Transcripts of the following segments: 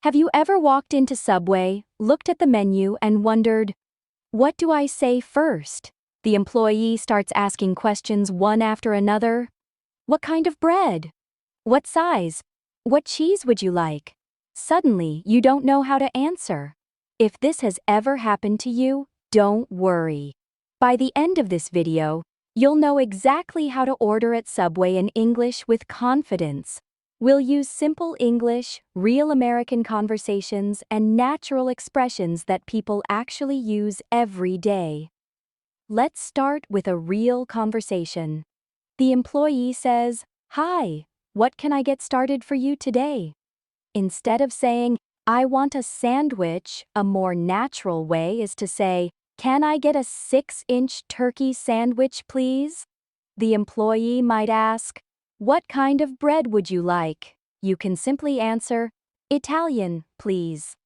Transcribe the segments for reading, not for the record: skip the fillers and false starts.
Have you ever walked into Subway, looked at the menu, and wondered, what do I say first? The employee starts asking questions one after another. What kind of bread? What size? What cheese would you like? Suddenly, you don't know how to answer. If this has ever happened to you, don't worry. By the end of this video, you'll know exactly how to order at Subway in English with confidence. We'll use simple English, real American conversations, and natural expressions that people actually use every day. Let's start with a real conversation. The employee says, "Hi, what can I get started for you today?" Instead of saying, "I want a sandwich," a more natural way is to say, "Can I get a 6-inch turkey sandwich, please?" The employee might ask, "What kind of bread would you like?" You can simply answer, "Italian, please."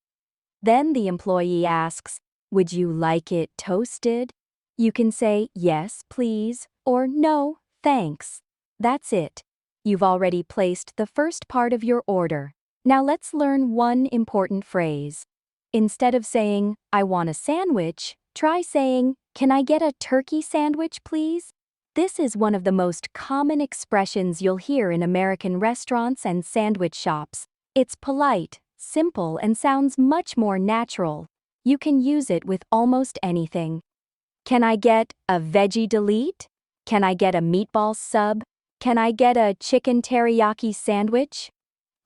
Then the employee asks, "Would you like it toasted?" You can say, "Yes, please," or "No, thanks." That's it. You've already placed the first part of your order. Now let's learn one important phrase. Instead of saying, "I want a sandwich," try saying, "Can I get a turkey sandwich, please?" This is one of the most common expressions you'll hear in American restaurants and sandwich shops. It's polite, simple, and sounds much more natural. You can use it with almost anything. Can I get a veggie delete? Can I get a meatball sub? Can I get a chicken teriyaki sandwich?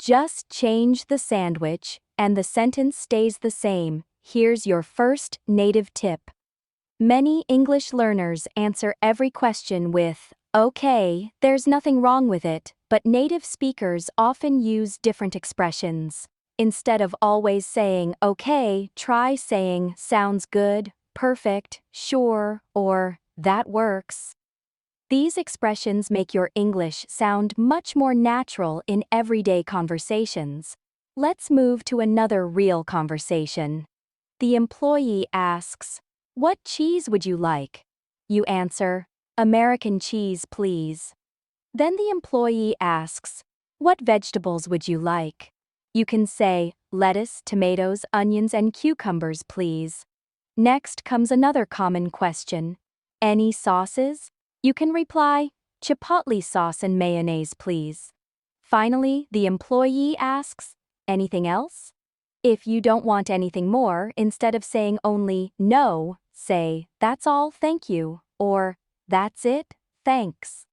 Just change the sandwich, and the sentence stays the same. Here's your first native tip. Many English learners answer every question with, "Okay, there's nothing wrong with it," but native speakers often use different expressions. Instead of always saying, "Okay," try saying, "Sounds good," "Perfect," "Sure," or "That works." These expressions make your English sound much more natural in everyday conversations. Let's move to another real conversation. The employee asks, "What cheese would you like?" You answer, "American cheese, please." Then the employee asks, "What vegetables would you like?" You can say, "Lettuce, tomatoes, onions, and cucumbers, please." Next comes another common question. "Any sauces?" You can reply, "Chipotle sauce and mayonnaise, please." Finally, the employee asks, "Anything else?" If you don't want anything more, instead of saying only "No," say, "That's all, thank you," or "That's it, thanks."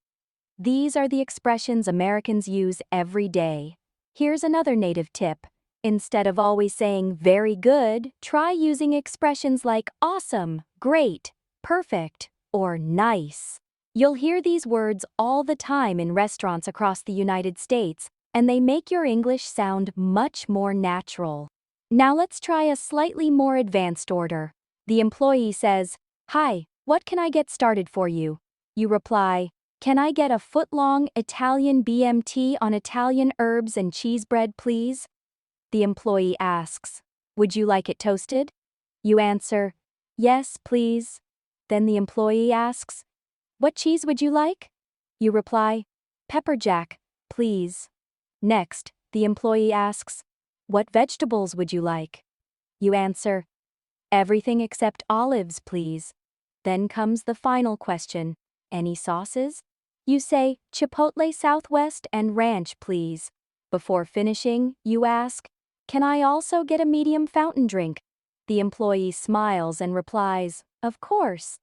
These are the expressions Americans use every day. Here's another native tip. Instead of always saying "very good," try using expressions like "awesome," "great," "perfect," or "nice." You'll hear these words all the time in restaurants across the United States, and they make your English sound much more natural. Now let's try a slightly more advanced order. The employee says, "Hi, what can I get started for you?" You reply, "Can I get a foot-long Italian BMT on Italian herbs and cheese bread, please?" The employee asks, "Would you like it toasted?" You answer, "Yes, please." Then the employee asks, "What cheese would you like?" You reply, "Pepper jack, please." Next, the employee asks, "What vegetables would you like?" You answer, "Everything except olives, please." Then comes the final question, "Any sauces?" You say, "Chipotle Southwest and ranch, please." Before finishing, you ask, "Can I also get a medium fountain drink?" The employee smiles and replies, "Of course."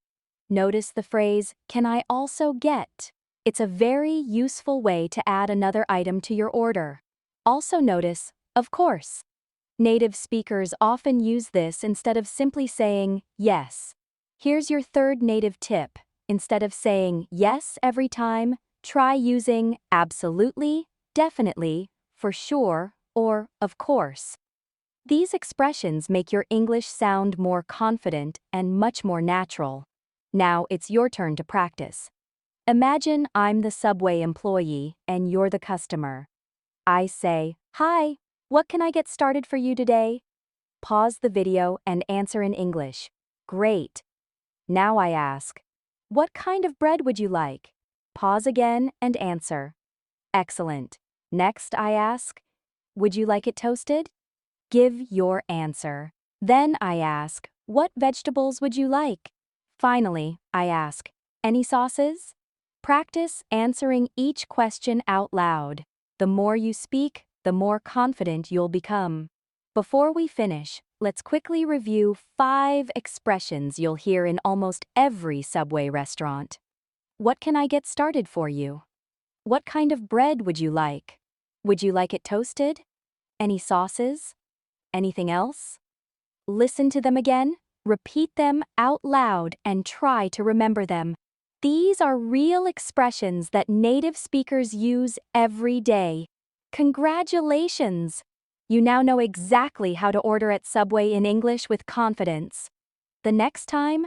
Notice the phrase, "Can I also get?" It's a very useful way to add another item to your order. Also notice, "Of course." Native speakers often use this instead of simply saying, "Yes." Here's your third native tip. Instead of saying "yes" every time, try using "absolutely," "definitely," "for sure," or "of course." These expressions make your English sound more confident and much more natural. Now it's your turn to practice. Imagine I'm the Subway employee and you're the customer. I say, "Hi, what can I get started for you today?" Pause the video and answer in English. Great. Now I ask, "What kind of bread would you like?" Pause again and answer. Excellent. Next I ask, "Would you like it toasted?" Give your answer. Then I ask, what vegetables would you like? Finally, I ask, any sauces? Practice answering each question out loud. The more you speak, the more confident you'll become. Before we finish, let's quickly review 5 expressions you'll hear in almost every Subway restaurant. What can I get started for you? What kind of bread would you like? Would you like it toasted? Any sauces? Anything else? Listen to them again, repeat them out loud, and try to remember them. These are real expressions that native speakers use every day. Congratulations! You now know exactly how to order at Subway in English with confidence. The next time,